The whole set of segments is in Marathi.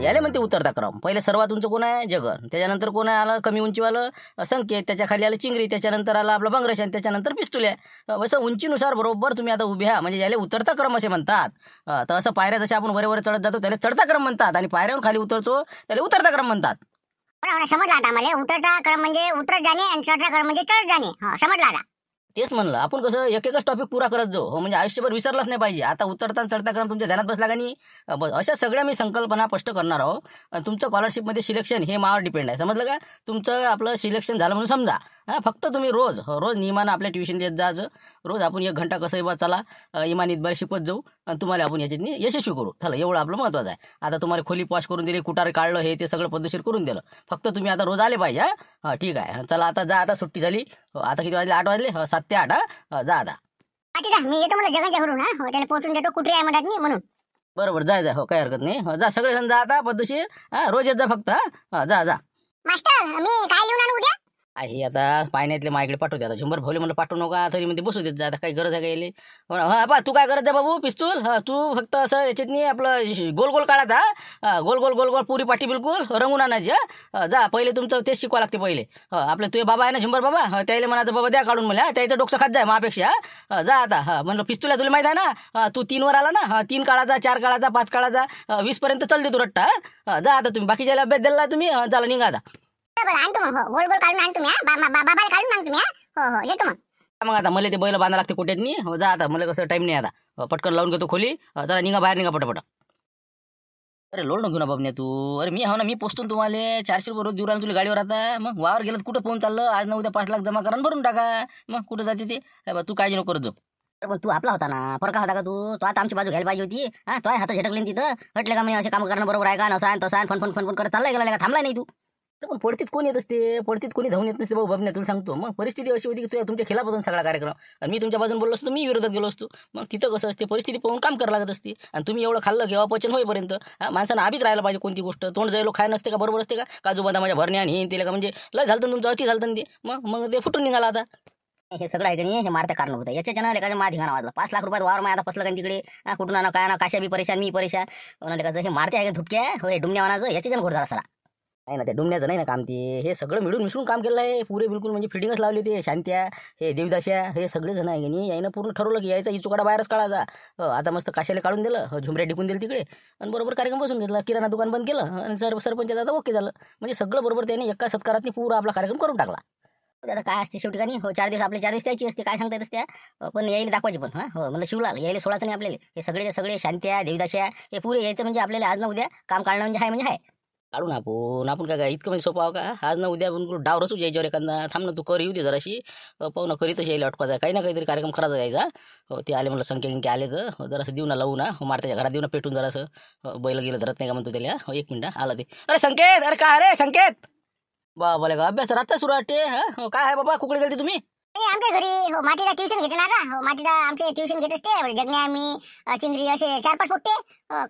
याले म्हणते उतरता क्रम. पहिले सर्वात उंच कोण आहे? जगन. त्याच्यानंतर कोण आहे आलं कमी उंचीवालं? संकेत. त्याच्या खाली आलं चिंगरी. त्याच्यानंतर आला आपला बंगरेशन. त्याच्यानंतर पिस्तुल्या. असं उंचीनुसार बरोबर तुम्ही आता उभे आहा म्हणजे याले उतरता क्रम असे म्हणतात. तर असं पायऱ्या जसे आपण वर चढत जातो त्याला चढता क्रम म्हणतात आणि पायऱ्यावर खाली उतरतो त्याला उतरता क्रम म्हणतात. समजला आता मला. उतरता क्रम म्हणजे उतरत जाणे आणि चढता क्रम म्हणजे चढत जाणे. समजला आता. तेच म्हणलं आपण कसं एक एकच टॉपिक पुरा करत जाऊ म्हणजे आयुष्यभर विसरलाच नाही पाहिजे. आता उतरता चढता क्रम तुमच्या ध्यानात बसला का नाही? बस अशा सगळ्या मी संकल्पना स्पष्ट करणार आहो. तुमचं स्कॉलरशिपमध्ये सिलेक्शन हे मावर डिपेंड आहे. समजलं का? तुमचं आपलं सिलेक्शन झालं म्हणून समजा. फक्त तुम्ही रोज नियमानं आपल्या ट्युशन देत जायचं. रोज आपण 1 घंटा कसंही बा चला इमानीत बरं शिकवत जाऊ आणि तुम्हाला आपण याच्यात यशस्वी करू. चला एवढं आपलं महत्त्वाचं आहे. आता तुम्हाला खोली पॉश करून दिली, कुटार काढलं, हे ते सगळं पद्धतशीर करून दिलं. फक्त तुम्ही आता रोज आले पाहिजे. हां ठीक आहे. चला आता जा. आता सुट्टी झाली. आता किती वाजले? 8 वाजले. 7 ते 8. जा आता. मी येतो मला जगाच्या घरून. त्याला पोहोचून देतो कुठे आहे म्हणतात मी म्हणून. बरोबर जाय हो काही हरकत नाही. जा सगळेजण जा आता पद्धतशीर. रोज येत जा फक्त. जा. मास्टर मी काय लिहून आणू उद्या? हे आता पाण्यातले माझ्याकडे पाठवते. आता 100 भवले म्हणलं पाठवू नका तरी म्हणते बसू देत जा. आता काही गरज आहे का यायले? हा बा तू काय करत जा बाबू पिस्तूल. तू फक्त असं याच्यात नाही आपलं गोल गोल काढायचा. गोल गोल गोल गोल पुरी पाठी बिलकुल रंगून आणायची. जा पहिले तुमचं तेच शिकवा लागते पहिले. आपले तुझे बाबा आहे ना झुंबर बाबा त्याला म्हणायचं बाबा द्या काढून मला. त्याचं डोकं खात जाय मापेक्षा. जा आता. म्हणलं पिस्तूल तुला माहिती आहे ना? तू 3 वर आला ना? 3 काढायचा, 4 काढायचा, 5 काढायचा, 20 पर्यंत चल दे तू रट्टा. जा आता तुम्ही बाकीच्या अभ्यास दिला तुम्ही. चला निघा आता. आणतो मग. गोल गोल काढून आणतो मी. बाबाला काढून आणतो मी. हो येतो मग. मग आता मला ते बैल बांधा लागते कोट्यात मी. जा आता मला कसं टाइम नाही आता. पटकन लावून घेतो खोली. जरा निघा बाहेर निघा पटापट. अरे लोड नको ना बाबन्या तू. अरे मी हो ना मी पोचतो तुम्हाला. 400 रुपये रोज देऊ राहिला तुला गाडीवर. आता मग वावर गेलं कुठं पोहून चाललं? आज ना उद्या 5 लाख जमा करा भरून टाका. मग कुठं जाते ते? तू काळजी नको करत जाऊ. पण तू आपला होता ना, फरका होता का तू आता आमची बाजू घ्यायला पाहिजे होती. तो हात झटकले तिथं हटले का मी असे काम करणं बरोबर आहे का? नसा तसा फन करत चालला गेला का? थांबला नाही तू. पण पडतीत कोण येत असते? पडतीत कोणी धावून येत नसते भाऊ बबन्या तुला सांगतो. मग परिस्थिती अशी होती की तुमच्या खिलाफातून सगळा कार्यक्रम आणि मी तुमच्या बाजून बोललो असतो मी विरोधात गेलो असतो. मग तिथं कसं असते परिस्थिती पाहून काम करावं लागत असते. आणि तुम्ही एवढं खाल्लं की अपचन होईपर्यंत माणसानं आबीत राहायला पाहिजे कोणती गोष्ट. तोंड जायलो खाय नसते का? बरोबर असते का? काजू बदामाच्या भरण्या आणि हे दिले का म्हणजे लय झालं तुमचं अति झालं ते. मग ते फुटून निघाला आता. हे सगळं आहे का नाही? हे मारते कारण होतं याच्याच्या लेखाच्या मा धिंगाणा वाजला. 5 लाख रुपयात वावर आता फसलं का तिकडे? कुठून आणा काय ना काशा बी परेशान मी परेशान लेखाचं. हे मारते आहे का धुटक्या? हे डुमण्या वानाचं याच्याच्या घोड झाला सला. नाही ना ते डुमण्याचं नाही ना काम. ते हे सगळं मिळून मिसळून काम केलं आहे पुरे बिलकुल. म्हणजे फिटिंगच लावली. ते शांत्या हे देवदास्या हे सगळे जण आहे की नाही यानं पूर्ण ठरवलं की यायचा इचुकाडा बाहेरच काढायचा. आता मस्त काशाला काढून दिलं. झुमऱ्या टिकून दिलं तिकडे आणि बरोबर कार्यक्रम बसून घेतला. किराणा दुकान बंद केलं आणि सरपंचाचं आता ओके झालं. म्हणजे सगळं बरोबर त्याने एका सत्कारात पूरा आपला कार्यक्रम करून टाकला. आता काय असते शेवटी का नाही? 4 दिवस आपले 4 दिवस त्याची असते. काय सांगता येत असत्या? पण यायला दाखवायचे पण. म्हणलं शिवलाल यायला 16चं नाही आपल्याला. हे सगळे शांत्या देवदास्या हे पुरे यायचं म्हणजे आपल्याला आज ना उद्या काम काढणं म्हणजे आहे. काढून आपण काय इतकं म्हणजे सोपं आहो का? आज ना उद्या डाव रसूच यायच्यावर एखादा. थांब ना तू कर येऊ दे जराशी. पाहू ना करीतच यायला अटकायचा काही ना काहीतरी कार्यक्रम करायचा यायचा. ते आले म्हणलं संख्या आले तर जरासं देऊ ना लावू ना मारत्याच्या घरात देऊ ना पेटून जरासं. बैल गेलं धरत नाही का म्हणतो त्याला. 1 मिनिट आला ते. अरे संकेत. अरे काय रे संकेत? बोले का अभ्यास रातचा सुरू वाटते. काय आहे बाबा कुकडे गेलते तुम्ही? आमच्या घरी मातीला ट्युशन घेते ना आता. मातीला आमचे ट्युशन घेत असते. जगण्या मी चिंगरी असे 4-5 पोट्टे.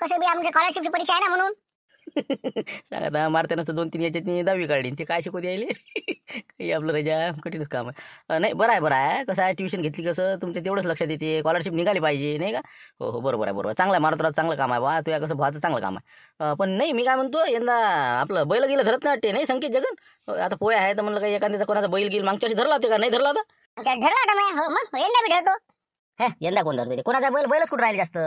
कसं बी आमच्या स्कॉलरशिपची परीक्षा आहे ना म्हणून. सांगा मारते नसतं 2-3 याच्यात 10वी काढली. ते काय शिकवते यायले? काही आपलं राजा कठीणच काम आहे. नाही बरं आहे. कसं आहे ट्युशन घेतली कसं तुमच्या तेवढंच लक्षात येते. स्कॉलरशिप निघाली पाहिजे नाही का? हो बरोबर आहे. चांगलं आहे मारत चांगलं काम आहे बा. तुझ्या कसं भावाचं चांगलं काम आहे. पण नाही मी काय म्हणतो यंदा आपलं बैल गेलं धरत नाही वाटते नाही संकेत जगन? आता पोहे आहे तर म्हणलं काही एखाद्याचा कोणाचा बैल गेल मागच्या वर्षी धरला होते का? नाही धरला होता? धरला होता मी. मग यंदा बी धरतो. यंदा कोण धरतो? कोणाचा बैलच कुठं राहिले जास्त?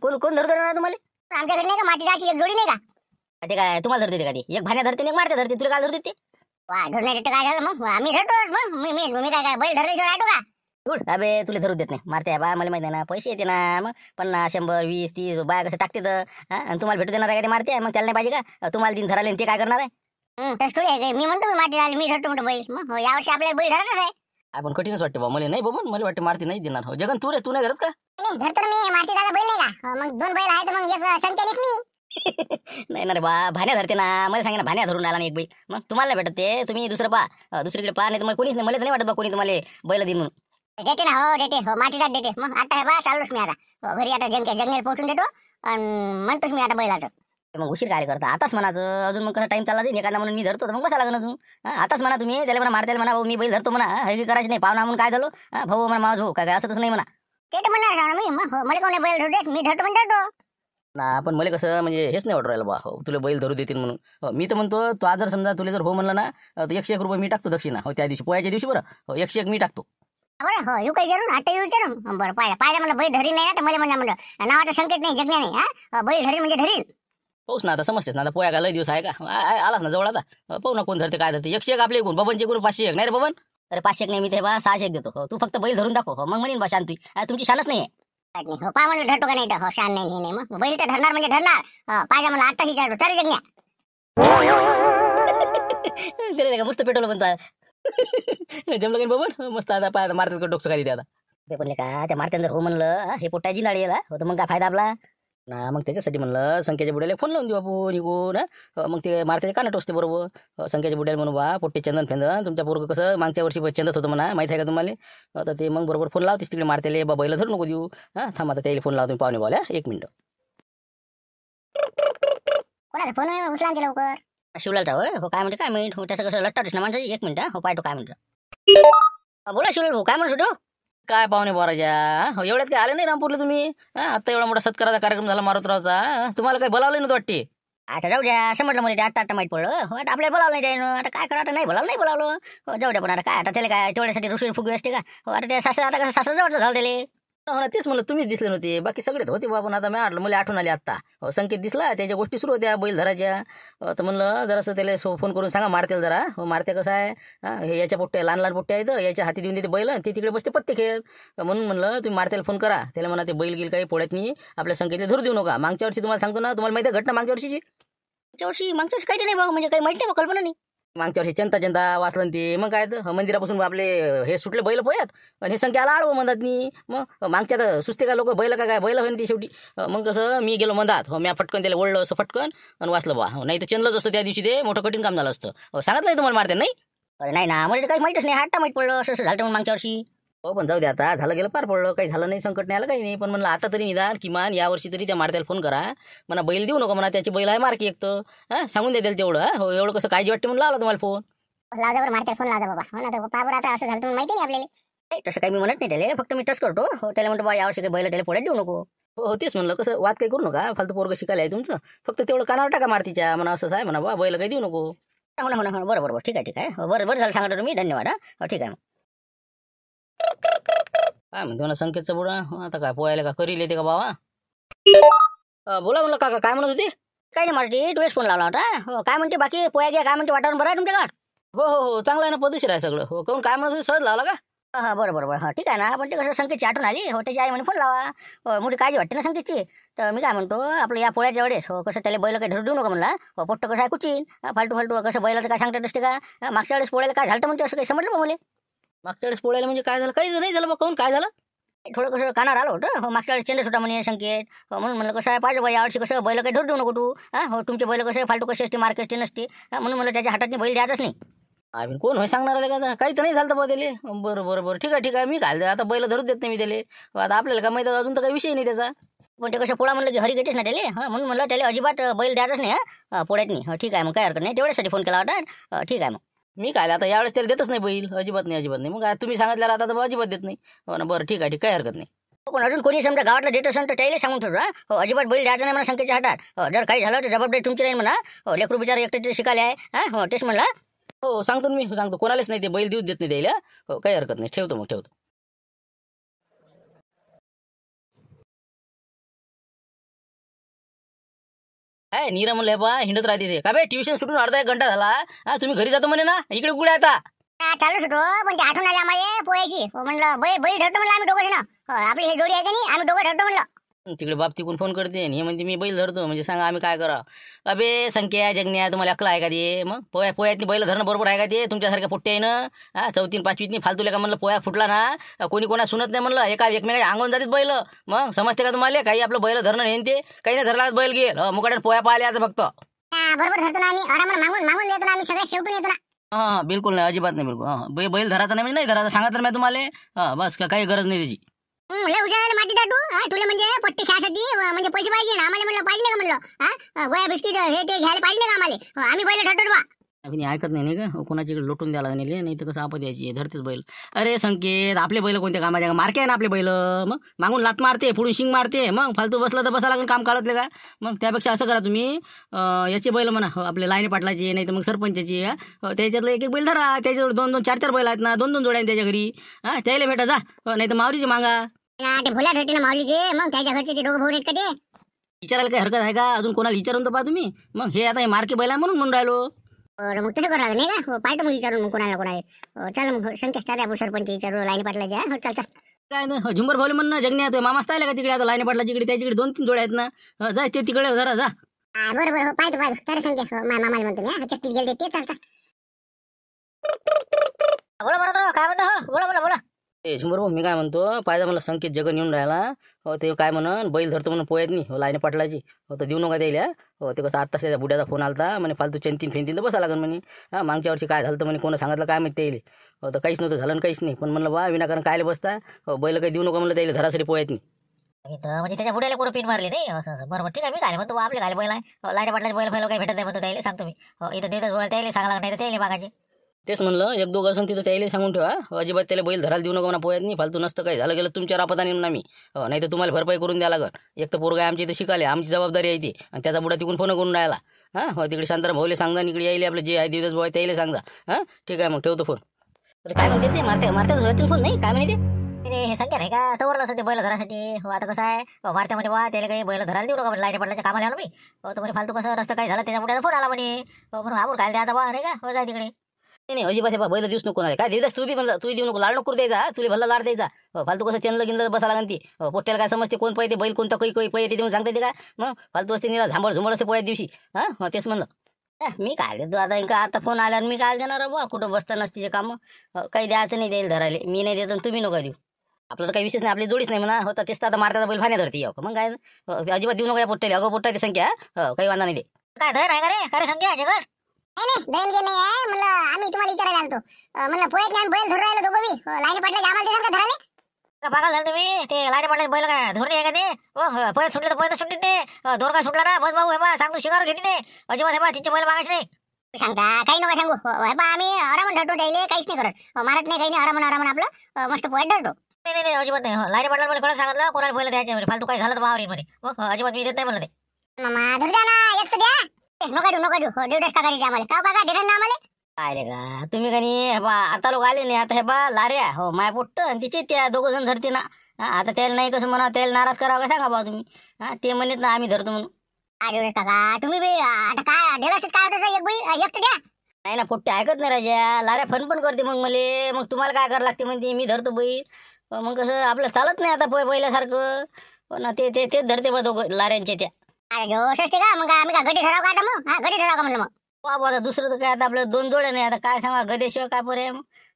कोण धरतो ना तुम्हाला? आमच्या घरी नाही का मातीला अशी एक जोडी नाही का? ते काय तुम्हाला धरते का? ते एक भाण्या धरते एक मारते धरते. तुला काय धरते ते? वा धरणे देते काय झालं मग? आम्ही धरतो. मग मी काय बैल धरल्याशिवाय राहतो का? सोड अबे तुला धरू देत नाही. मारते बा मला माहिती आहे ना. पैसे येते ना. मग 50 100 20 30 बाया कसं टाकते तर. आणि तुम्हाला भेटू देणार आहे का? ते मारते मग त्याला नाही पाहिजे का? तुम्हाला दिन धराले ते काय करणार आहे? तसं थोडी आहे. मी म्हणतो मी मातीला मी धरतो म्हणतो बैल. मग यावर्षी आपल्याला बैल धरतच आहे. आपण कठीणच वाटते बा मला. नाही बाबा मला वाटते मारती नाही देणार. हो जगन तू रे तू नाही धरत का? नाही धरतो मी. माती दादा बैल नाही का? मग 2 बैल आहेत मग एक संख्या एक मी. नाही ना रे बा. भाण्या धरते ना. मला सांगा ना भाण्या धरून आला ना एक बैल. मग तुम्हाला नाही भेटत ते. तुम्ही दुसरं पा दुसरीकडे पा. नाही तुम्हाला कोणीच नाही. मला तर नाही वाटत बा कोणी तुम्हाला बैल देईन म्हणून. देते ना. हो देते. हो मातीदार देते. मग आता आहे बा चाललोच मी आता घरी. आता जंगल पोहोचून देतो आणि म्हणतोच मी आता बैलाचं. मग उशीर काय करता? आताच म्हणाचं. अजून मग कसा टाइम चालला जाईल एखादा म्हणून मी धरतो तर मग बसा लागेल अजून. आताच म्हणा तुम्ही त्याला म्हणा मारताल म्हणा भाऊ मी बैल धरतो म्हणा. हे करायचं नाही. पाहुणा म्हणून काय झालो भाऊ म्हणा माझ भाऊ काय असं तसं नाही म्हणा. ते तर म्हणणार मी. मग मला कोणी बैल धरतो मी धरतो पण धरतो. ना पण मला कसं म्हणजे हेच नाही वाटू राहिलं बा हो तुला बैल धरू देतील म्हणून मी तर म्हणतो तो आज जर समजा तुला जर हो म्हणलं ना तर 101 रुपये मी टाकतो दक्षिणा हो त्या दिवशी पोयाच्या दिवशी बरं 101 मी टाकतो. बरं हो येऊ काही जरूर आता येऊ विचारू बरं पाहिजे म्हणलं बैल धरी नाही ना तर मला म्हणलं नावाचा संकेत नाही जगण्या नाही हा बैल धरी म्हणजे धरील. पाऊस ना आता समजतेस ना आता पोया का लय दिवस आहे का आलास ना जवळ आता पाहू ना कोण धरते काय धरते 101 आपले एकूण बबनचे एकूण 501 नाही रे बबन. अरे 500 नाही मी ते बा 600 देतो हो, तू फक्त बैल धरून दाखव हो, मग म्हणेन बा शांत तुमची शानच नाही हो पा म्हणलं धरतो का नाही तर हो शान नाही हे नाही मग बैल तर धरणार म्हणजे धरणार पाहिजे म्हणलं आत्ताशी विचारतो तरी जगण्या. आहे का मस्त पेटवलं म्हणता जमलं का बबन मस्त आता पाय मारतात डोकं खाली ते आता ते म्हणले का त्या मारत्यानं जर हो म्हणलं हे पोटाची नाळी याला हो तर मग काय फायदा आपला ना मग त्याच्यासाठी म्हणलं संख्याच्या बुड्याला फोन लावून देऊ आपण निघून मग ते मारत्याचे कान टोचते बरोबर संख्याच्या बुड्याला म्हणू बा पोट्टे चंदन फेंदन तुमच्या पोरगं कसं मागच्या वर्षी चंदत होतं म्हणा माहिती आहे का तुम्हाला तर ते मग बरोबर फोन लावतेस तिकडे मारतेले बा बैल धरू नको देऊ थांबा आता त्याला फोन लावतो पाहुणे बोला 1 मिनिट. कोणाचा फोन आहे उचला ते लवकर. शिवलालचा होय हो काय म्हणते काय मिनिट हो त्याचं कसं लट्टा ना माणसाची 1 मिनिट हो पाहतो काय म्हणतो बोला शिवलाल भाऊ काय म्हणत होतो. काय पाहुणे बोराच्या हो एवढ्यात काय आले नाही रामपूरला तुम्ही आता एवढा मोठा सत्काराचा कार्यक्रम झाला मारुतरावचा तुम्हाला काही बोलावलं नव्हतं वाटते. आता जाऊ द्या असं म्हटलं मला ते आता माहित पडलं हो आता आपल्याला बोलावलं नाही त्यानं आता काय करा आता नाही बोलावलं हो जाऊ द्या पण आता काय आता त्याला काय तेवढ्यासाठी रुसवी फुगवी असते का हो आता त्या सासरा आता कसं सासरा जवळचं झालं त्याला हो ना तेच म्हणलं तुम्हीच दिसले नव्हते बाकी सगळेच होते बा पण आता मी आठवलं मला आठवण आली आत्ता संकेत दिसला त्याच्या गोष्टी सुरू होत्या बैल धराच्या तर म्हणलं जरासं त्याला फोन करून सांगा मारतेल जरा हो मारते कसं आहे हे याच्या पोट्ट्या लहान पोट्ट्या आहेत याच्या हाती देऊन देते बैल ते तिकडे बसते पत्ते खेळत म्हणून म्हणलं तुम्ही मारतेला फोन करा त्याला म्हणा ते बैल गेल काही पोळ्यात मी आपल्या संकेतला धरू देऊ नका मागच्या वर्षी तुम्हाला सांगतो ना तुम्हाला माहिती आहे घटना मागच्या वर्षी काही नाही बाबा म्हणजे काही माहिती नाही कल्पना नाही मागच्या वर्षी चंता वाचलं ते मग काय तर मंदिरापासून आपले हे सुटले बैल पोयात आणि हे संख्याला आडवं म्हणतात मी मग मागच्या तर सुस्ते का लोक बैल काय बैल होईन ती शेवटी मग कसं मी गेलो मंदात हो मी फटकन त्याला ओढलं असं फटकन आणि वाचलं बा नाही तर चंदलंच असतं त्या दिवशी ते मोठं कठीण काम झालं असतं सांगितलं नाही तुम्हाला मारते नाही. अरे नाही ना मला काही माहितच नाही हात माहित पडलं असं झालं मग मागच्या वर्षी हो पण जाऊ दे आता झालं गेलं पार पडलं काही झालं नाही संकट नाही आलं काही नाही पण म्हणलं आता तरी निदान किमान यावर्षी तरी त्या मारत्याला फोन करा म्हणा बैल देऊ नको म्हणा त्याची बैल आहे मार्की एक तर सांगून द्या तेवढं हो एवढं कसं काळजी वाटते म्हणून लावला तुम्हाला फोन लाजावर मारते फोन लाजा बाबा हो ना तर पाबर आता असं झालं तुम्हाला माहिती नाही आपल्याला तसं काही मी म्हणत नाही त्याला फक्त मी टच करतो हो त्याला म्हणतो बा यावर्षी काही बैल त्याला पोळ्यात देऊ नको हो तेच म्हणलं कसं वाद काही करू नका फालतू पोरगं शिकायला आहे तुमचं फक्त तेवढं कानावर टाका मारतीच्या म्हणा असं आहे म्हणा बा बैल काही देऊ नको. हो ना बरोबर ठीक आहे हो बरं झालं सांगतो तुम्ही धन्यवाद हो ठीक आहे काय म्हणतो ना संकेतचं बुडा आता काय पोहायला का करील येते का बाबा बोला म्हणलं काका काय म्हणत होते. काही नाही मारती तुलाच फोन लावला होता हो काय म्हणते बाकी पोया घ्या काय म्हणते वातावरण बरं आहे तुमच्या घरात. हो चांगलं आहे ना पद्धतशीर आहे सगळं हो काहून काय म्हणत होते सहज लावला का. हा बरोबर हा ठीक आहे ना पण ते कसं संकेतची आठवण आली हो त्याची आई म्हणे फोन लावा मोठी काळजी वाटते ना संकेतची तर मी काय म्हणतो आपलं या पोळ्याच्या वेळेस हो कसं त्याला बैल काही धरू देऊ नका म्हणला हो पोट्ट कसं आहे कुचीन फालतू कसं बैलाचं काय सांगता नसते का मागच्या वेळेस पोळ्याला काय झालं म्हणते असं काही समजलं मला मागच्या वेळेस पोळ्याला म्हणजे काय झालं काही नाही झालं बा काहून काय झालं. थोडं कसं कानावर आलं होतं हो मागच्या वेळेस चेंडस होता म्हणे संकेत हो म्हणून म्हणलं कसं आहे पाहिजे बाई यावर्षी कसं बैल काही धरू देऊ नको तू हो तुमचे बैल कसे फालतू कसे असते मार्केट नसते म्हणून मला त्याच्या हातात बैल द्यायचंच नाही. आम्ही कोण होय सांगणार आले का काही तर नाही झालं बा त्याले बरं ठीक आहे मी घाल आता बैल धरू देत नाही मी त्याले आता आपल्याला काय माहिती अजून तर काही विषय नाही त्याचा पण ते कसं पोळा म्हणलं की हरी घेतेच ना त्याला म्हणून म्हणलं त्याला अजिबात बैल द्यायचंच नाही पोळ्यात नाही हो ठीक आहे मग काय हरकत नाही तेवढ्यासाठी फोन केला होता ठीक आहे मग मी काय आता यावेळेस त्याला देतच नाही बैल अजिबात नाही मग तुम्ही सांगितल्याला आता तर अजिबात देत नाही हो ना बरं ठीक आहे काय हरकत नाही. पण अजून कोणी समजा गावातला देत असेल तर त्याला सांगून ठेवू हो अजिबात बैल द्यायचं नाही म्हणा संकेतच्या हातात जर काही झालं तर जबाबदारी तुमची नाही म्हणा हो लेकरू बिचार एकटे शिकायला आहे हो तेच म्हणला हो सांगतो मी सांगतो कोणालाच नाही ते बैल देऊ देत नाही द्यायला हो काही हरकत नाही ठेवतो. काय नीरा म्हणलं बा हिंडत राहते ते का बे ट्युशन सुटून अर्धा 1 घंटा झाला तुम्ही घरी जातो म्हणे ना इकडे कुठे आता चालूच होतो पण ते आठवण आली आम्हाला पोयाची म्हणलं बैल धरतो म्हणलं आम्ही दोघं जण आपली हे जोडी आहे का नाही आम्ही दोघं धरतो म्हणलं तिकडे बाप तिकून फोन करते आणि हे म्हणते मी बैल धरतो म्हणजे सांगा आम्ही काय करा अबे संख्या जगण्या तुम्हाला अक्कल आहे का ते मग पोयातनी बैल धरणं बरोबर आहे का ते तुमच्यासारख्या पोट्टे आहे ना 4th 5वीतनी फालतूले का म्हणलं पोया फुटला ना कोणी कोणा सुनत नाही म्हणलं एकमेका अंगून जातात बैल मग समजते का तुम्हाला काही आपलं बैल धरणं नेन ते काही नाही धरला बैल गेल मुकाड्यात पोया पाहिले आता फक्त बरोबर धरतो ना आम्ही आरामात मागून देतो ना आम्ही सगळ्या शेवटून येतो ना बिलकुल नाही अजिबात नाही बिलकुल बैल धरायचा नाही म्हणजे नाही धरायचा सांगा तर मी तुम्हाला बस काही गरज नाही त्याची हुशार माती टाटू तुला म्हणजे पट्टी खेळासाठी म्हणजे पैसे पाहिजे ना आम्हाला म्हणलं पाहिजे का म्हणलं गोया बिस्किट हे ते घ्यायला पाहिजे का आम्हाला आम्ही बैल ठरतो बा अभिनी ऐकत नाही का कोणाची इकडे लोटून द्यायला लागले नाही तर कसं आपत यायची धरतेच बैल. अरे संकेत आपले बैल कोणत्या कामाचे का मारके आहे ना आपले बैल. मग मागून लात मारते पुढून शिंग मारते मग फालतू बसला तर बसा लागेल काम काढतले का. मग त्यापेक्षा असं करा तुम्ही याचे बैल म्हणा आपले लाईने पाटलाची नाही तर मग सरपंचाची त्याच्यातलं एक बैल धरा. त्याच्याजवळ 2-2 4-4 बैल आहेत ना 2-2 जोड्या आहेत त्याच्या घरी. त्याला भेटा जा नाही तर मावरीची मागा. ते भोल्या भेटे ना माऊलीचे मग त्याच्या घरचे ते दोघं भाऊ आहेत का ते. विचारायला काही हरकत आहे का अजून कोणाला विचारून तर पहा तुम्ही. मग हे आता हे मार्के बैल आहे म्हणून राहिलो. बरं मग तसं करावं लागेल नाही का. पाहिजे मग विचारून मग कोणाला चल मग संख्या चालू आपण सरपंच विचारू लाईन पाटलाच्या. हो चल चल. काय नाही झुंबर भाऊ म्हणणं जगण्या तो मामाच आहे का तिकडे आता लाईने पाटलाची इकडे त्याच्याकडे 2-3 जोड्या आहेत ना. जाय ते तिकडे जरा जा. बरं बरं पाहिजे चल संख्या मामाला म्हणतो मी चक्कीत गेले ते चालतं. बोला म्हणतो काय म्हणतो हो बोला बोला बोला. ते झुंबर भाऊ मी काय म्हणतो पाहिजे मला संकेत जगन येऊन राहिला. ते काय म्हणून बैल धरतो म्हणून पोयत नाही लाईने पाटलाची. तर देऊ नका द्यायला. ते कसं आत्ताच त्याच्या बुड्याचा फोन आलता म्हणे फालतू चेंतीन फेंतीन तर बसा लागेल म्हणे. मागच्या वर्षी काय झालं तर म्हणे कोणा सांगितलं काय माहिती येईल. तर काहीच नव्हतं झालं काहीच नाही. पण म्हणलं बा विनाकारण कायले बसता बैल काही देऊ नका म्हणलं त्याला धरासरी पोयत नाही. म्हणजे त्याच्या बुड्याला कोण पिन मारली नाही असं बरोबर ठीक आहे. मी काय म्हणतो आपले घाले बैल आहे लाईट पाटलाचे बैल काही भेटत नाही म्हणतो त्याला सांगतो मी. इथं देवताच त्याला सांगा लागणार नाही तर त्याला मागायचे. तेच म्हणलं 1-2 असं तिथं त्याला सांगून ठेवा अजिबात त्याला बैल धरायला देऊ नका म्हणा पोयत नाही फालतू नसतं काही झालं गेलं तुमच्या आपत्ताने म्हणून आम्ही नाही तर तुम्हाला भरपाई करून द्या लागत. एक तर पोरगा आमच्या इथे शिकाले आमची जबाबदारी आहे ती आणि त्याचा बुडा तिकडून फोन करून राहिला. तिकडे शांताराम भाऊले सांगा इकडे यायले आपले जे आहे दिवस भाऊ त्याला सांगा. ठीक आहे मग ठेवतो फोन. तर काय म्हणते ते मारते फोन नाही काय म्हणते हे संख्या नाही का तवरलं असं ते बैल धरासाठी. आता कसं आहे भारतामध्ये वा त्याला काही बैल धरायला देऊ नका लाईट पडल्याच्या कामाला आलो मी. तर म्हणे फालतू कसं रस्ता काही झालं त्याच्या बुड्याचा फोन आला म्हणे म्हणून आपण काय द्यायचा बा नाही का हो जाय तिकडे. नाही अजिबात बैल देऊच नको काय देऊस तू बी म्हणलं तू देऊ नको लाड नको द्यायचा तुला भल्ला लाड द्यायचा. फालतू कसं चेनलं गिनलं बसा लागन ती पोट्याला काय समजते कोण पाहिजे बैल कोणता काही पाहिजे ते सांगता येते का. मग फालतू असते निरा झांबड झुंबड असते पोया दिवशी. तेच म्हणलं मी काय देतो आता इंका आता फोन आल्यावर मी काय देणार बा कुठं बसता नसतीचे कामं काही द्यायचं नाही द्यायला धरायला मी नाही देतो तुम्ही नका देऊ. आपलं तर काही विशेष नाही आपली जोडीच नाही म्हणा होता तेच तर आता मारता बैल फाण्या धरती मग काय अजिबात देऊ नका या पोट्याला अगो पोट्टा ती संख्या काही वांधा नाही दे. काय धर आहे का रे काय संख्या आहे घर नाही दैन घे नाही आहे म्हणलं आम्ही तुम्हाला विचारायला आलतो. म्हणलं पोयत नाही बैल धरून राहिलो दोघं बी लाईन पाटलाच्या आम्हाला ते सांगा धराले. पागल झालं तुम्ही ते लाईट पडले बैल काय धोरणी आहे का ते पळत सुटले तर पळत सुटले ते दोर काय सुटला ना बस भाऊ हे बा सांगतो शिकार घेते ते अजिबात हे बा तिचे बैल मागायचे नाही. सांगता काही नका सांगू बा आम्ही आराम धरतो त्याला काहीच नाही करत मारत नाही काही नाही आराम आपलं मस्त पोयत धरतो. नाही अजिबात नाही लाईट पडला मला कोणाला सांगितलं कोणाला बैल द्यायचे म्हणजे फालतू काही झालं तर वावर मध्ये मग अजिबात मी देत नाही म्हणलं ते. मामा धर द्या ना एक तर द्या. नका देऊ देवदास काका द्या आम्हाला का काका देणार ना आम्हाला. काय रे का तुम्ही काही आता लोक आले नाही आता हे बा लाऱ्या हो माय पोट्ट आणि तिचे त्या दोघं जण धरते ना. आता त्याला नाही कसं म्हणा त्याला नाराज करावं का सांगा बा तुम्ही. ते म्हणत ना आम्ही धरतो म्हणून. अरे काका तुम्ही बी आता काय देवदास काय होतं एक बाई एक तर द्या. नाही ना पोट्टे ऐकत नाही राजा लाऱ्या फन पण करते मग मले मग तुम्हाला काय करावं लागते म्हणते मी धरतो बैल. मग कसं आपलं चालत नाही आता पहिल्यासारखं ना ते तेच धरते बा दोघं लाऱ्यांचे त्या. अरे जोश असते का मग आम्ही का गडी ठराव काढा मग गडी ठराव का म्हणलं मग. बाबा आता दुसरं तर काय आता आपलं 2 जोड्या नाही आता काय सांगा गदेशिवाय काय पर्याय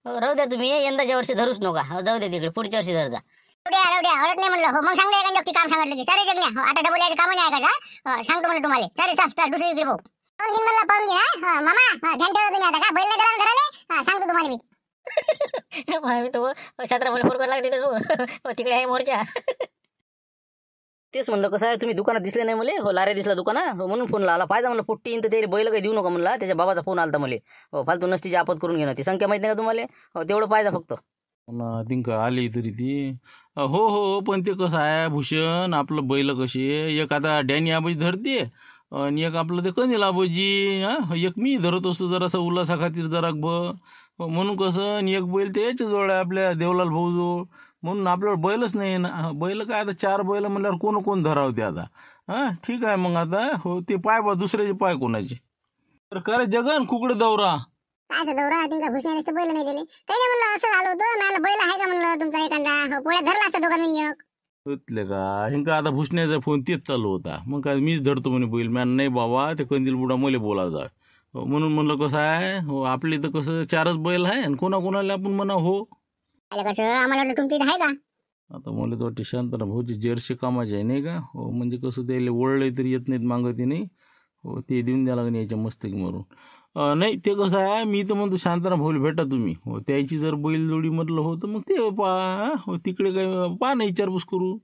राहू द्या तुम्ही यंदाच्या वर्षी धरूच नका जाऊ द्या तिकडे पुढच्या वर्षी धर जा. एवढ्या हळद नाही म्हणलं हो मग सांगू एका व्यक्ती काम सांगितलं की चारे जगण्या आता डबल यायचं काम नाही ऐकायचं सांगतो म्हणलं तुम्हाला चालेल चल दुसरी इकडे भाऊ पाहून घेईन म्हणलं पाहून घे मामा ध्यान ठेवा तुम्ही आता का बैल नाही धराले सांगतो तुम्हाला मी. मी तो छत्रा मला फोन करायला लागते तिकडे आहे मोर्चा. तेच म्हणलं कसं आहे तुम्ही दुकानात दिसले नाही मला हो लाऱ्या दिसला दुकानात म्हणून फोन लावला पाहिजे म्हणलं पोट्टी येईन तर त्याला बैल काही देऊ नका म्हणला त्याच्या बाबाचा फोन आलता मला फालतू नसतीची आपत करून घेणं ती संख्या माहिती नाही का तुम्हाला तेवढं पाहिजे फक्त. तिंक आली तरी ती हो पण ते कसं आहे भूषण आपलं बैल कशी एक आता डॅनी आबाजी धरते आणि एक आपलं ते कनिल आबाजी एक मी धरत असतो जरासा उल्हासा खातीर जरा म्हणून कसं आणि एक बैल ते याच्या जवळ आहे आपल्या देवलाल भाऊ जवळ म्हणून आपल्याला बैलच नाही ना. बैल काय आता 4 बैल म्हणल्यावर कोण धरावते आता. ठीक आहे मग आता हो ते पाय बा दुसऱ्याचे पाय कोणाचे तर करे जगन कुकडे दौरा काय दौरा का भुसण्याने बैल नाही दिले काही नाही म्हणलं असं झालं होतं मला बैल आहे का म्हणलं तुमचा एखादा पोळ्या धरला असता दोघा मी एक. का हिंका आता भुसण्याचा फोन तेच चालू होता मग काय मीच धरतो म्हणे बैल मॅन नाही बाबा ते कंदील बुडा मला बोला जा म्हणून म्हणलं कसं आहे हो आपली तर कसं 4च बैल आहे आणि कोणाकोणाला आपण म्हणा हो. आम्हाला वाटलं तुमची आहे का. आता मला तर वाटते शांतना भाऊची जर्सी कामाची आहे नाही का हो म्हणजे कसं त्याला ओळले तरी येत नाहीत मागते नाही हो ते देऊन द्या लागेल याच्या मस्तकी मारून. नाही ते कसं आहे मी तर म्हणतो शांताराम भाऊला भेटा तुम्ही हो त्याची जर बैलजोडी म्हटलं हो तर मग ते हो तिकडे काही पहा नाही विचारपूस करू.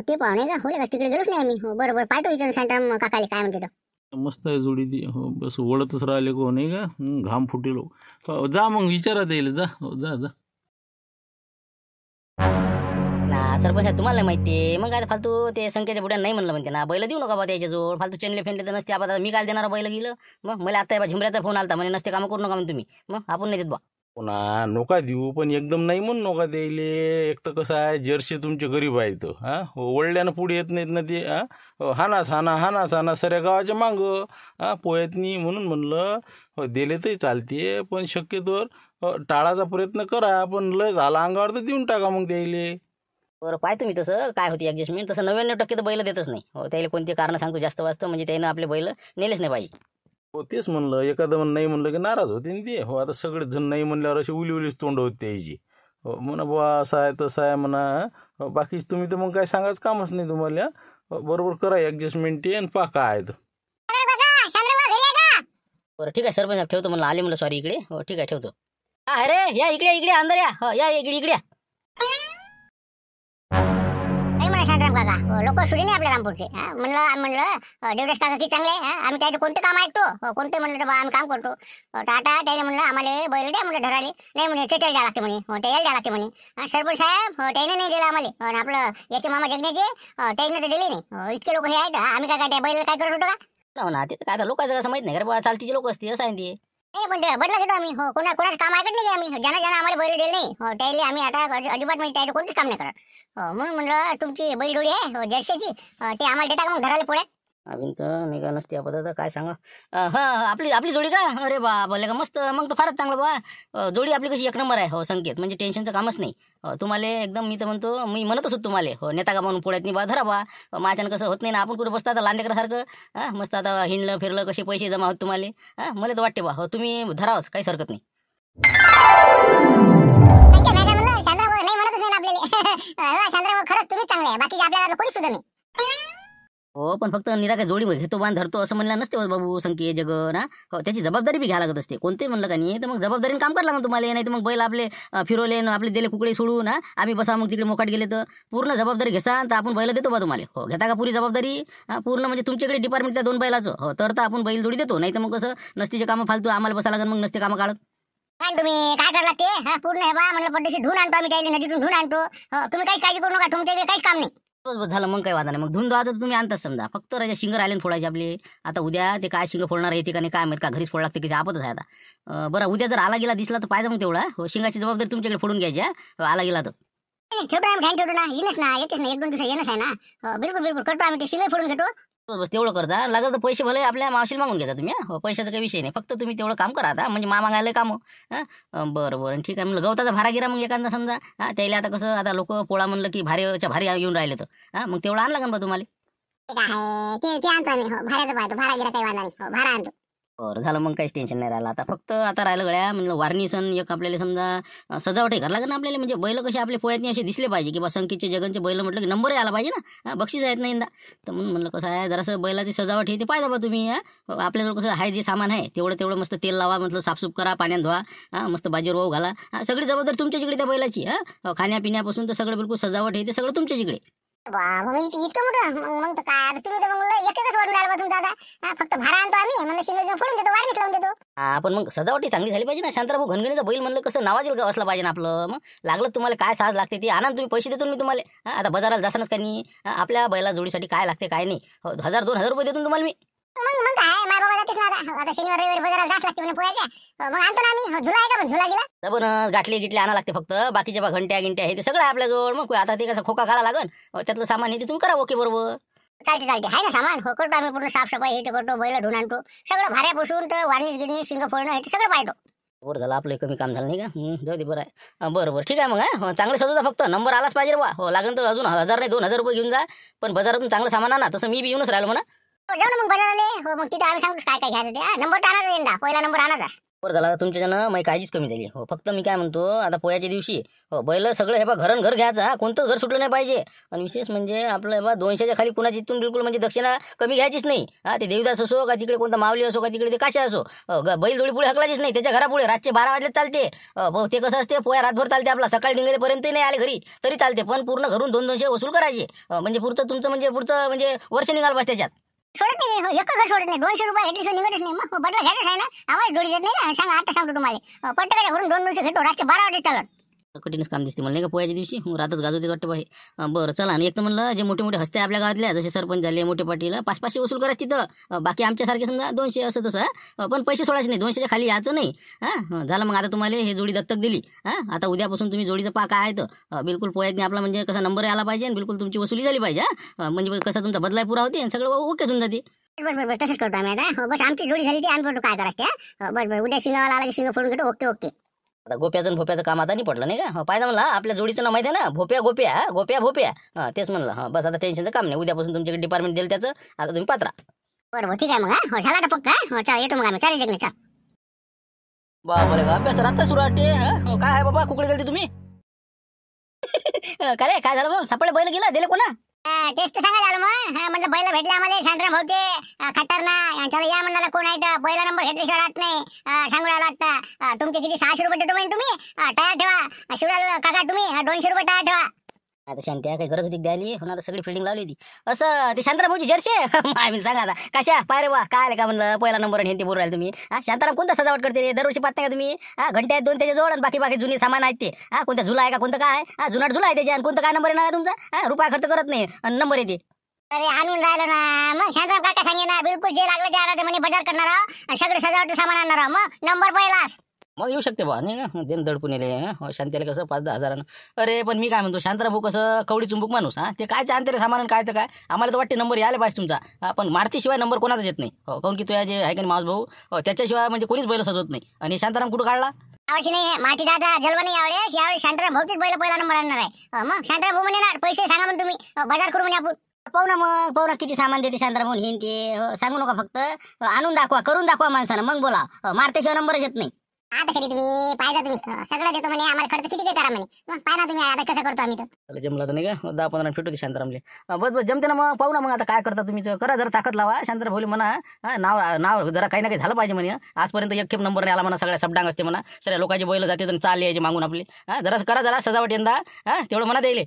ते पाहुणे का होले का तिकडे गेलोच नाही आम्ही. बरोबर पाठवू विचारून शांताराम काकाले काय म्हणते. मस्त आहे जोडी ती. हो बस ओढतच राहिले को नाही का. घाम फुटेलो. हो, जा मग विचारा येईल. जा हो, जा जा. ना सरपंच तुम्हाला नाही माहिती मग काय फालतू ते संख्येच्या बुड्या नाही म्हणलं म्हणते ना बैल देऊ नका बा त्याच्याजवळ फालतू चेनले फेनले तर नसते. आपण मी काय देणार बैल गेलं मग मला आता झुमऱ्याचा फोन आलता म्हणे नसते कामं करू नका म्हणे तुम्ही. मग आपण नाही देत बा. पुन्हा नोका देऊ पण एकदम नाही म्हणून नोका द्यायले. एक तर कसं आहे जर्सी तुमचे गरीब आहेत हां. ओढल्यानं पुढे येत नाहीत ना ते. हानाच हाना सऱ्या गावाच्या मागं पोयतनी म्हणून म्हणलं दिले तरी चालते पण शक्यतोवर टाळाचा प्रयत्न करा. पण लय झाला अंगावर तर देऊन टाका मग द्यायले. बरं पाय तुम्ही तसं काय होती ॲडजस्टमेंट. तसं 99% तर बैल देतच नाही. हो त्याला कोणते कारण सांगतो जास्त वाजतं म्हणजे त्यानं आपले बैल नेलेच नाही पाहिजे. हो तेच म्हणलं. एखादं नाही म्हणलं की नाराज होते ना ते. हो आता सगळेच जण नाही म्हणल्यावर अशी उलीच तोंड होते त्याची. हो म्हणा बुवा असं आहे तसं आहे म्हणा. बाकी तुम्ही तर मग काय सांगायचं कामच नाही तुम्हाला. बरोबर करा ॲडजस्टमेंट ते आणि पा काय आहे तर. बरं ठीक आहे सरपंच ठेवतो म्हणलं. आले म्हणलं सॉरी इकडे. हो ठीक आहे ठेवतो. हा अरे या इकडे अंदर या. हो या इकडे या. नाही म्हणा शांताराम काका लोक सुरी नाही आपल्या रामपूरचे. म्हणलं देवदास काका की चांगले आम्ही त्याचे कोणते काम ऐकतो. कोणते म्हणलं तर बा आम्ही काम करतो. टाटा त्याला म्हणलं आम्हाला बैल द्या म्हणलं धराले. नाही म्हणे चेचल द्या लागते म्हणे. त्याला द्या लागते म्हणे. सरपंच साहेब त्याने नाही दिलं आम्हाला. आणि आपलं याचे मामा जगण्याचे त्याने तर दिले नाही. इतके लोक हे आहेत आम्ही काय काय बैल काय करत होतो का. हो ना ते काय आता लोकांचं असं माहित नाही का बा चालतीचे लोक असते असं आहे ते. नाही पण बदला घेतो आम्ही. कोणाचं काम ऐकत नाही आम्ही. ज्यांना आम्हाला बैल दिले नाही त्याला आम्ही आता अजिबात म्हणजे त्याचं कोणतेच काम नाही करत. म्हणून म्हणलं तुमची बैलजोडी आहे जर्सीची ते आम्हाला देता का मग धराले पोळ्या. अभिन तर मी का नसते आपण काय सांगा. हां आपली जोडी का. अरे बा बोलले का मस्त. मग तर फारच चांगलं बा. जोडी आपली कशी एक नंबर आहे. हो संकेत म्हणजे टेन्शनचं कामच नाही. तुम्हाला एकदम मी तर म्हणतो मी म्हणतच होतो तुम्हाला हो नेता का म्हणून पोळ्यात नाही बा धरा बा. माझ्यानं कसं होत नाही ना. आपण कुठे बसता आता लांडेकरासारखं मस्त आता हिंडलं फिरलं कसे पैसे जमा होत तुम्हाला. मला तर वाटते बा हो तुम्ही धरावच काहीच हरकत नाही. नाही म्हणतच नाही आपल्याला. चंद्रभाऊ खरंच तुम्ही चांगले आहे. बाकी आपल्याला कोणी सुद्धा नाही. हो पण फक्त निराका जोडी घेतो बांध धरतो असं म्हणलं नसते बाबू संख्ये जगन. हो त्याची जबाबदारी बी घ्यायला लागत असते. कोणते म्हणलं का नाही तर मग जबाबदारीने काम करायला लागतं तुम्हाला. नाही तर मग बैल आपले फिरवले आपले दिले कुकडे सोडून आम्ही बसा मग तिकडे मोकाट गेले तर पूर्ण जबाबदारी घेसा तर आपण बैल देतो बा तुम्हाला. हो घेता का पुरी जबाबदारी. पूर्ण म्हणजे तुमच्याकडे डिपार्टमेंट त्या 2 बैलाचं. हो तर आपण बैल जोडी देतो. नाही तर मग कसं नसतीचे कामं फालतू आम्हाला बसा लागेल मग नसते कामं काढत. तुम्ही काय करायला लागते पूर्ण हे बा म्हणलं पड्डीशी धुवून आणतो आम्ही त्याला नदीतून धुवून आणतो. तुम्ही काहीच काळजी करू नका. तुमच्याकडे काहीच काम नाही. बस झालं मग काही वादा नाही. मग धुवून धुवा तर तुम्ही आणताच समजा. फक्त राजा शिंग राहिले फोडायचे आपले. आता उद्या ते काय शिंग फोडणार आहे ते का नाही काय माहित का घरीच फोड लागते की आपतच आहे आता. बरं उद्या जर आला गेला दिसला तर पाहिजे मग तेवढा. हो शिंगाची जबाबदारी तुमच्याकडे फोडून घ्यायची. आला गेला तर ठेवतो आम्ही ध्यान ठेवतो ना. येणच ना येतेच ना 1-2 दिवस येणच आहे ना. बिलकुल करतो आम्ही ते शिंग फोडून घेतो. बस तेवढं करता. लागलं तर पैसे भले आपल्या मावशीला मागून घ्यायचा तुम्ही. हो पैशाचा काही विषय नाही. फक्त तुम्ही तेवढं काम करा आता म्हणजे मागायला काम. बरं ठीक आहे म्हणलं गवताचा भारा गिरा मग एखादा समजा. त्याला आता कसं आता लोक पोळा म्हणलं की भारीच्या भारी येऊन राहिले तर मग तेवढं आणलं का बा तुम्हाला. ठीक आहे ते आणतो आम्ही. भाड्याचं पाहतो. भाडा गिरा काही वाढला नाही. भाडा आणतो. बरं झालं मग काहीच टेन्शन नाही राहिलं. आता फक्त आता राहिलं गड्या म्हणलं वार्निसन एक आपल्याला समजा सजावट करायला लागेल ना आपल्याला. म्हणजे बैल कसे आपल्या पोयातनी असे दिसले पाहिजे की बा संकेतचे जगनचे बैल म्हटलं की नंबरही आला पाहिजे ना. बक्षीस आहेत ना यंदा. तर म्हणून म्हणलं कसं आहे जरासं बैलाची सजावट हे ते पाहिजे बा तुम्ही. आपल्याजवळ कसं आहे जे सामान आहे तेवढं मस्त तेल लावा म्हटलं साफसूफ करा पाण्यात धुवा मस्त बाजीवर वाहू घाला. सगळी जबाबदारी तुमच्या जिकडे त्या बैलाची. खाण्यापिण्यापासून तर सगळं बिलकुल सजावट हे ते सगळं तुमच्या जिकडे. इतकं मोठं मग तर काय आता तुम्ही तर मग एकच वाढून राहिला तुमचा आता. फक्त भाडा आणतो आम्ही म्हणलं शिंग फोडून देतो वारणीच लावून देतो. आपण मग सजावटी चांगली झाली पाहिजे ना. शांताराम घनगणीचा बैल म्हणलं कसं नावाजेल असला पाहिजे ना आपलं. मग लागलं तुम्हाला काय साज लागते ते आणा तुम्ही पैसे देतो मी तुम्हाला. आता बाजाराला जासानच का नाही. आपल्या बैला जोडीसाठी काय लागते काय नाही. 1000-2000 रुपये देतो तुम्हाला मी. मग काय माय बाबा जातेच ना आता शनिवार रविवारी बाजाराला जास लागते म्हणे पोयाच्या. मग आणतो ना आम्ही. झुला आहे का पण झुला गेला तर गाठले गिटले आणा लागते फक्त. बाकीचे बा घंट्या हे ते सगळं आहे आपल्याजवळ. मग आता ते कसं खोका काढा लागन त्यातलं सामान हे ते तुम्ही करा ओके बरोबर. चालते आहे ना सामान. करतो आम्ही पूर्ण साफसफाई हे ते करतो. बैल धुवून आणतो सगळं भाऱ्यापासून तर वार्निश गिरणी शिंग फोडणं हे ते सगळं पाहतो. बरं झालं आपलं कमी काम झालं नाही का. जाऊ दे बरं आहे. बरं ठीक आहे मग चांगलं सजवता फक्त नंबर आलाच पाहिजे बा. हो लागेल तर अजून 1000 नाही 2000 रुपये घेऊन जा. पण बाजारातून चांगलं सामान आणा. तसं मी बी येऊनच राहिलो म्हणा. जाऊ ना मग बाजाराले. मग तिथे आम्ही सांगतो काय घ्यायचं ते. नंबर टाणार यंदा पहिला नंबर आणायचा. बरं झालं तुमच्या जण माझी काळजीच कमी झाली. हो फक्त मी काय म्हणतो आता पोयाच्या दिवशी हो बैल सगळं हे बा घर घ्यायचं. कोणतंच घर सुटलं नाही पाहिजे. आणि विशेष म्हणजे आपलं हे बा 200च्या खाली कुणाची इथून बिलकुल म्हणजे दक्षिणा कमी घ्यायचीच नाही. ते देवीदास असो का तिकडे कोणता मावली असो का तिकडे ते काशा असो. बैल जोडी पुढे हकलाचीच नाही. त्याच्या घरापुढे रातचे 12 वाजले चालते. ते कसं असते पोया रातभर चालते आपला. सकाळी डिंगरेपर्यंत नाही आले घरी तरी चालते. पण पूर्ण घरून 200-200 वसूल करायचे. म्हणजे पुढचं तुमचं म्हणजे वर्ष निघाल पाहिजे त्याच्यात. सोडत नाही हो, एक घर सोडत नाही. 200 रुपये घेतल्याशिवाय निघतच नाही. मग बदला घ्यायचं आहे ना, आम्हाला जोडी देत नाही ना. सांगा आता सांगतो तुम्हाला, पट्ट घरून 200 घेतो, रातचे 12 वाजता चालत. कठीणच काम दिसते मला नाही का पोयाच्या दिवशी रातच गाजवते वाटतं बाई. बरं चला. आणि एक तर म्हणलं जे मोठे मोठे हस्ते आपल्या गावातल्या जसे सरपंच झाले मोठे पाटील 500 वसूल करायचे तिथं. बाकी आमच्यासारखे समजा 200 असं तसं, पण पैसे सोडायचे नाही. 200च्या खाली यायचं नाही. झालं मग आता तुम्हाला हे जोडी दत्तक दिली. आता उद्यापासून तुम्ही जोडीचं पा काय आहे तर बिलकुल पोयातनी आपला म्हणजे कसा नंबर आला पाहिजे आणि बिलकुल तुमची वसुली झाली पाहिजे. म्हणजे कसा तुमचा बदलाय पुरा होते आणि सगळं ओके होऊन जाते. बरं तसंच करतो आम्ही आता. बस आमची जोडी झाली ती आम्ही काय करायचं. बरं उद्या शिंगावाला आला की शिंग फोडून घेतो. ओके. आता गोप्याचं आणि भोप्याचं काम आता नाही पडलं नाही का. पाहिजे म्हणला आपल्या जोडीचं नाव माहिती आहे ना, गोप्या. तेच म्हणलं. बस आता टेन्शनचं काम नाही. उद्यापासून तुमच्याकडे डिपार्टमेंट देईल त्याचं. आता तुम्ही पात्रा. बरोबर ठीक आहे मग. झाला तर पक्का. चल येतो मग आम्ही. चालेल जगणे चल. बाबा का अभ्यास रातचा सुरू वाटते. काय आहे बाबा कुकडे गेलते तुम्ही? का रे काय झालं मग? सापडे बैल गेला दिले कोणा? टेस्ट सांगा झालं मग. म्हणलं बैल भेटले आम्हाला. शांतराम भाऊचे खतरनाक. चला या म्हणला कोण आहे तर पहिला नंबर घेतल्याशिवाय राहत नाही. सांगू राहिला वाटतं. तुमचे किती 600 रुपये देतो म्हणे तुम्ही. टायर ठेवा. शिवराज काका तुम्ही 200 रुपये टायर ठेवा. आता शांती काही गरज होती द्यायली. हो ना, आता सगळी फिल्डिंग लावली होती. असं ते शांताराम भाऊची जर्सी आम्ही सांगा आता कशा पाय रे वा काय का म्हणलं पहिला नंबर आणि हे ते बोलू राहिले तुम्ही. शांताराम कोणता सजावट करते रे? दरवर्षी पाहत नाही का तुम्ही? घंटे आहेत 2 त्याच्या जोड आणि बाकी जुने सामान आहेत ते. कोणता झुला आहे का कोणतं काय? जुनाट झुला आहे त्याच्या आणि कोणतं काय नंबर येणार आहे तुमचा? रुपया खर्च करत नाही आणि नंबर येते. अरे आणून राहिलं ना मग. शांतराम काका सांगे ना बिलकुल जे लागलं ते आणायचं म्हणे. बाजार करणार आहो आणि सगळे सजावट सामान आणणार आहो. मग नंबर पहिलाच. मग येऊ शकते बा नाही का. देणं दडपून येले शांतीला कसं 5-10 हजारानं. अरे पण मी काय म्हणतो शांताराम भाऊ कसं कवडी चुंबूक माणूस. ते कायचं आणते रे सामान कायचं काय. आम्हाला तर वाटते नंबर यायला पाहिजे तुमचा. पण मारतीशिवाय नंबर कोणाचाच येत नाही. काऊन की तुझ्या जे आहे का मावस भाऊ त्याच्याशिवाय म्हणजे कोणीच बैल सजवत नाही. आणि शांताराम कुठं काढला? यावर्षी नाही माटी दादा जलवा नाही यावेळेस शांतराम भाऊचीच बैल पहिला नंबर आणणार आहे. मग शांतराम भाऊ म्हणे पैसे सांगा म्हणून तुम्ही बाजार करू म्हणे आपण. पाहू ना किती सामान देते शांताराम भाऊ हिन ते. सांगू नका फक्त आणून दाखवा करून दाखवा माणसानं मग बोला. मारतेशिवाय नंबरच येत नाही. आता कधी तुम्ही पाहिजे तुम्ही सगळं देतो म्हणे. आम्हाला खर्च किती करा म्हणे. मग पाहा ना तुम्ही आता कसं करतो आम्ही तर. त्याला जमला तर नाही का 10-15 मिनिट होती शांतारामले. बस जमते ना. मग पाहू ना मग आता काय करता तुम्ही. करा जरा ताकद लावा. शांताराम भाऊले म्हणा नाव जरा काही ना काही झालं पाहिजे म्हणे. आजपर्यंत एक खेप नंबर नाही आला म्हणा. सगळ्या सबडांग असते म्हणा. सगळ्या लोकांचे बैल जाते तर चाल यायचे मागून आपले. जरा करा जरा सजावट यंदा. तेवढं म्हणा द्यायले.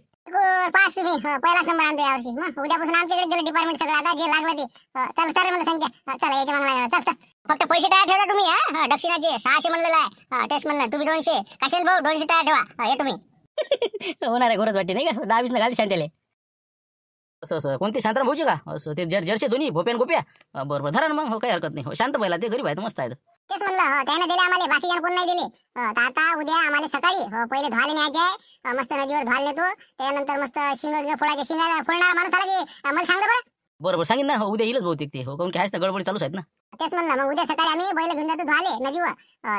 पास तुम्ही पहिलाच नंबर आणतो यावर्षी. मग उद्यापासून आमच्याकडे दिलं डिपार्टमेंट सगळं. आता जे लागलं ते चल मला संख्या चला याच्या मागला चल. फक्त पैसे तयार ठेवा तुम्ही. दक्षिणाचे 600 म्हणलेलं आहे. टेस्ट म्हणलं तुम्ही 200. कशाल भाऊ 200 तयार ठेवा. ये तुम्ही होणार आहे गरज वाटते नाही का. 10-20 घाली शांतीले. असं कोणते शांताराम भाऊची का असं ते जर्सी दोन्ही भोप्या आणि गोप्या. बरोबर धरा ना मग. काही हरकत नाही. शांत पहिला ते गरीब आहेत मस्त आहेत. तेच म्हणलं त्याने दिले आम्हाला. बाकी जण कोण नाही दिले. तर आता उद्या आम्हाला सकाळी पहिले धुवाले न्यायचे आहे. मस्त नदीवर धुवाले नेतो. त्यानंतर मस्त शिंग फोडायचे. शिंग फोडणारा माणूस आला की मला सांगा बरं. बरोबर सांगेन ना. उद्या येईलच बहुतेक ते. काऊन की आहेच ना गडबडी चालूच आहेत ना. तेच म्हणलं मग उद्या सकाळी आम्ही बैल घेऊन जातो धुवाले नदीवर.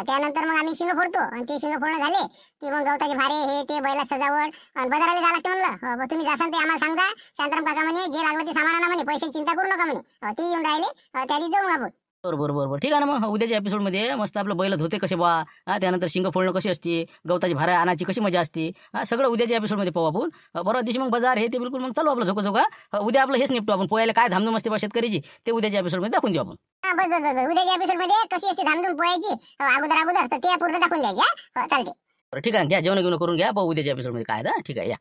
त्यानंतर मग आम्ही शिंग फोडतो आणि ते शिंग फोडणं झाले की मग गवताचे भारे हे ते बैला सजावट आणि बाजाराला जायला लागते म्हणलं. तुम्ही जासान ते आम्हाला सांगा. शांताराम काका म्हणे जे लागलं ते सामान आणा म्हणे. पैशाची चिंता करू नका म्हणे. ते येऊन राहिले त्या दिवशी जाऊ आपण. बरोबर ठीक आहे ना. मग उद्याच्या एपिसोडमध्ये मस्त आपलं बैल धोते कसे बा. त्यानंतर शिंग फोडणं कशी असते. गवताची भारा आणायची कशी मजा असते. सगळं उद्याच्या एपिसोडमध्ये पाहू आपण. परवा दिवशी मग बाजार हे ते बिलकुल मग चालू आपलं झोका. उद्या आपलं हेच निपटू आपण. पोहायला काय धामधूम असते बा शेतकरीची ते उद्याच्या एपिसोडमध्ये दाखवून देऊ आपण. बस उद्याच्या एपिसोड मध्ये कशी असते धामधूम पोहायची अगोदर तर ते पूर्ण दाखवून द्यायची. चालते. ठीक आहे घ्या जेवण घेऊन करून घ्या. पाहू उद्याच्या एपिसोडमध्ये काय ठीक आहे या.